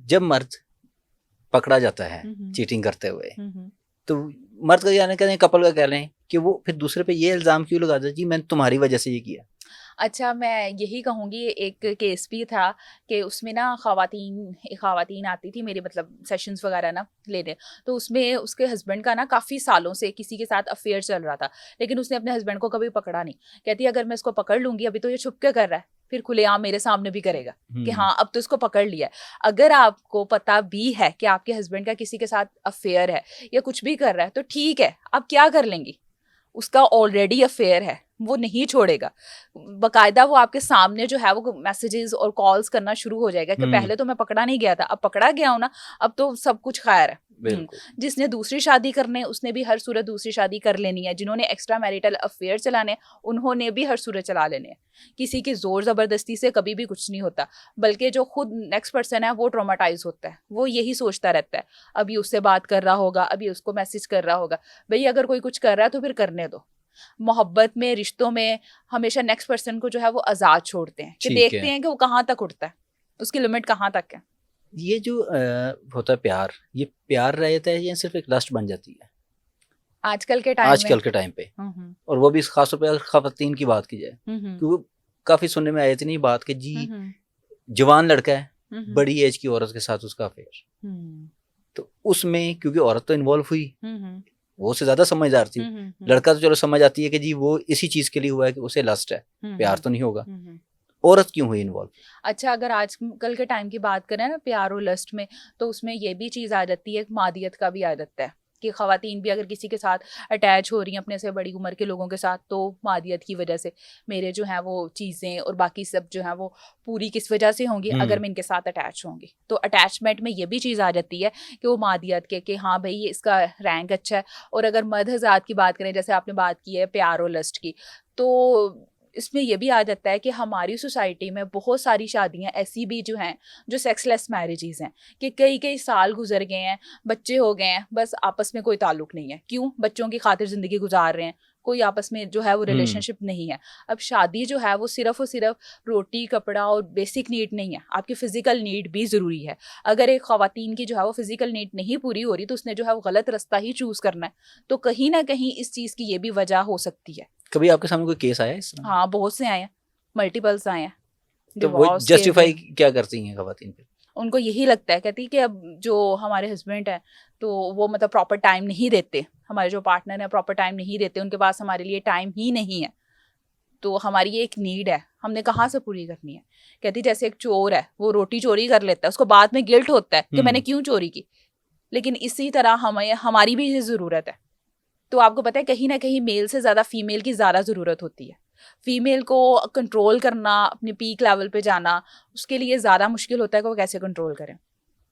जब मर्द पकड़ा जाता है चीटिंग करते हुए, तो मर्द का यानी कहें, कपल का कह लें कि वो फिर दूसरे पे ये इल्ज़ाम क्यों लगाता है जी मैंने तुम्हारी वजह से ये किया। अच्छा, मैं यही कहूँगी, एक केस भी था कि उसमें ना एक ख़वातीन आती थी मेरे मतलब सेशंस वगैरह ना लेने, तो उसमें उसके हस्बैंड का ना काफ़ी सालों से किसी के साथ अफेयर चल रहा था, लेकिन उसने अपने हस्बैंड को कभी पकड़ा नहीं। कहती अगर मैं इसको पकड़ लूँगी, अभी तो ये छुप के कर रहा है, फिर खुलेआम मेरे सामने भी करेगा कि हाँ अब तो इसको पकड़ लिया है। अगर आपको पता भी है कि आपके हस्बैंड का किसी के साथ अफेयर है या कुछ भी कर रहा है, तो ठीक है, आप क्या कर लेंगी, उसका ऑलरेडी अफेयर है, वो नहीं छोड़ेगा। बकायदा वो आपके सामने जो है वो मैसेजेस और कॉल्स करना शुरू हो जाएगा कि पहले तो मैं पकड़ा नहीं गया था, अब पकड़ा गया हूं ना, अब तो सब कुछ खैर है। जिसने दूसरी शादी करने, उसने भी हर सूरत दूसरी शादी कर लेनी है। जिन्होंने एक्स्ट्रा मैरिटल अफेयर चलाने, उन्होंने भी हर सूरत चला लेने हैं। किसी की जोर जबरदस्ती से कभी भी कुछ नहीं होता, बल्कि जो खुद नेक्स्ट पर्सन है वो ट्रॉमाटाइज होता है, वो यही सोचता रहता है अभी उससे बात कर रहा होगा, अभी उसको मैसेज कर रहा होगा। भाई अगर कोई कुछ कर रहा है तो फिर करने दो। मोहब्बत में, रिश्तों में हमेशा नेक्स्ट पर्सन को जो है वो आज़ाद छोड़ते हैं कि देखते हैं कि वो कहाँ तक उठता है, उसकी लिमिट कहाँ तक है। ये जो होता है प्यार, ये प्यार रहता है या सिर्फ एक लस्ट बन जाती है आजकल के टाइम पे? और वो भी खासतौर पर खवातीन की बात की जाए, क्योंकि काफी सुनने में आई थी नहीं बात कि जी जवान लड़का है, बड़ी एज की औरत के साथ उसका अफेयर, तो उसमें क्योंकि औरत तो इन्वॉल्व हुई, वो उससे ज्यादा समझदार थी। लड़का तो चलो समझ आती है कि जी वो इसी चीज के लिए हुआ है कि उसे लस्ट है, प्यार तो नहीं होगा। औरत क्यों हुई इन्वॉल्व? अच्छा, अगर आजकल के टाइम की बात करें ना प्यार और लस्ट में, तो उसमें ये भी चीज़ आ जाती है, मादियत का भी आ जाता है कि ख़वातीन भी अगर किसी के साथ अटैच हो रही हैं अपने से बड़ी उम्र के लोगों के साथ, तो मादियत की वजह से मेरे जो हैं वो चीज़ें और बाकी सब जो हैं वो पूरी किस वजह से होंगी, अगर मैं इनके साथ अटैच होंगी। तो अटैचमेंट में ये भी चीज़ आ जाती है कि वो मादियत के कि हाँ भाई ये इसका रैंक अच्छा है। और अगर मर्द हज़रात की बात करें, जैसे आपने बात की है प्यार और लस्ट की, तो इसमें ये भी आ जाता है कि हमारी सोसाइटी में बहुत सारी शादियां ऐसी भी जो हैं जो सेक्सलेस मैरिजेस हैं, कि कई कई साल गुजर गए हैं, बच्चे हो गए हैं, बस आपस में कोई ताल्लुक नहीं है। क्यों? बच्चों की खातिर ज़िंदगी गुजार रहे हैं, कोई आपस में जो है वो रिलेशनशिप नहीं है। अब शादी जो है वो सिर्फ और सिर्फ रोटी कपड़ा और बेसिक नीड नहीं है, आपकी फ़िज़िकल नीड भी ज़रूरी है। अगर एक ख़वातीन की जो है वो फ़िज़िकल नीड नहीं पूरी हो रही, तो उसने जो है वो गलत रास्ता ही चूज़ करना है। तो कहीं ना कहीं इस चीज़ की ये भी वजह हो सकती है। कभी आपके सामने कोई केस आया इस तरह? हाँ, बहुत से आए हैं, मल्टीपल्स आए हैं। तो वो डिवोर्स जस्टिफाई क्या करती हैं खवातीन पे? उनको यही लगता है, कहती कि अब जो हमारे हस्बैंड हैं तो वो मतलब प्रॉपर टाइम नहीं देते, हमारे जो पार्टनर हैं प्रॉपर टाइम नहीं देते, उनके पास हमारे लिए टाइम ही नहीं है। तो हमारी ये एक नीड है, हमने कहाँ से पूरी करनी है। कहती जैसे एक चोर है, वो रोटी चोरी कर लेता है, उसको बाद में गिल्ट होता है कि मैंने क्यों चोरी की। लेकिन इसी तरह हमें, हमारी भी ये ज़रूरत है। तो आपको पता है कहीं ना कहीं मेल से ज़्यादा फीमेल की ज़्यादा ज़रूरत होती है। फीमेल को कंट्रोल करना, अपने पीक लेवल पे जाना, उसके लिए ज़्यादा मुश्किल होता है कि वो कैसे कंट्रोल करें।